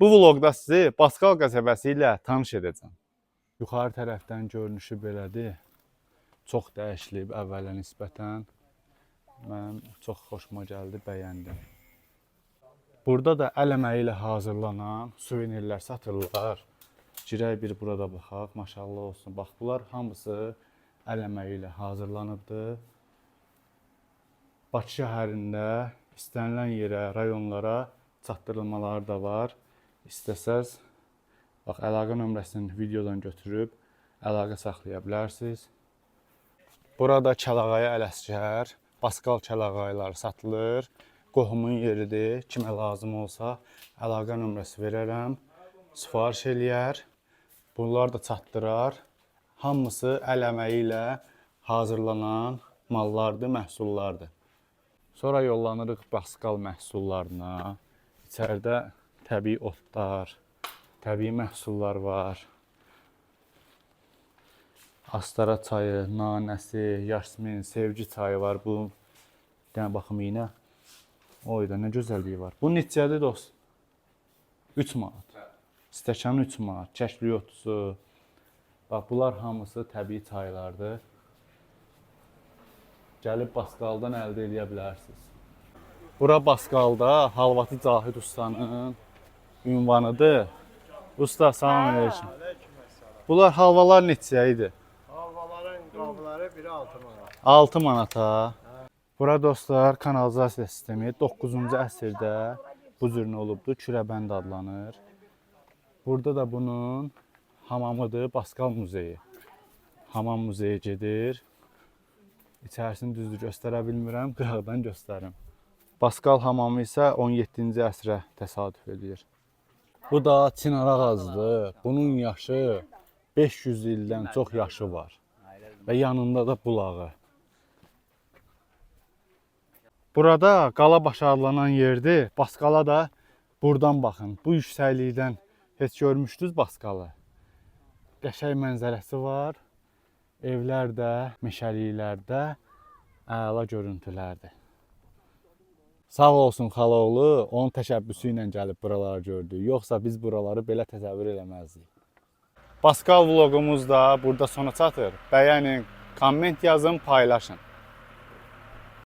Bu vloqda sizi Baskal qəsəbəsi ilə tanış edəcəm. Yuxarı tərəfdən görünüşü belədir. Çox dəyişilib əvvələ nisbətən. Mənim çox xoşuma gəldi, bəyəndim. Burada da əl əməyi ilə hazırlanan suvenirlər satırlar. Girək bir burada baxaq, maşallah olsun. Bax, bunlar hamısı əl əməyi ilə hazırlanıbdır. Bakı şəhərində istənilən yerə, rayonlara çatdırılmaları da var. İstəsəz, bax, əlaqə nömrəsini videodan götürüb əlaqə saxlaya bilərsiniz. Burada Kəlağayı Ələsgər, Baskal kəlağayıları satılır. Qohumun yeridir. Kimə lazım olsa əlaqə nömrəsi verərəm. Sifariş eləyər. Bunlar da çatdırar. Hamısı əl əməyi ilə hazırlanan mallardır, məhsullardır. Sonra yollanırıq Baskal məhsullarına. İçəridə təbii otlar, təbii məhsullar var. Astara çayı, nanəsi, yasmin, sevgi çayı var. Bu, bir dənə baxım iynə. Oy da, nə gözəlliyi var. Bu neçədir dost? 3 manat. Stəkanı 3 manat. Kəşli otusu. Bax, bunlar hamısı təbii çaylardır. Gəlib Baskaldan əldə edə bilərsiniz. Bura Baskalda Halvatı Cahid ustanın ünvanıdır. Usta, salam aleyküm. Bunlar halvalar neçəyə idi? Halvaların qabları biri 6 manat. 6 manata. Bura dostlar kanalizasiya sistemi 9-cu əsrdə bu cür olubdur. Kürəbənd adlanır. Burada da bunun hamamıdır, Baskal muzeyi. Hamam muzeyi gedir. İçərisini düzdür göstərə bilmirəm, qıraqdan göstərim. Baskal hamamı isə 17-ci əsrə təsadüf edir. Bu da Çinar ağacıdır. Bunun yaşı 500 ildən çox yaşı var. Və yanında da bulağı. Burada Qalabaşı adlanan yerdir. Baskala da buradan baxın. Bu yüksəklikdən heç görmüşdünüz Baskalı? Qəşəng mənzərəsi var. Evlər də, meşəliklərdə əla görüntülərdir. Sağ olsun Xalaoğlu, onun təşəbbüsü ilə gəlib buraları gördük. Yoxsa biz buraları belə təsəvvür eləməzdik. Baskal vloqumuz da burada sona çatır. Bəyənin, komment yazın, paylaşın.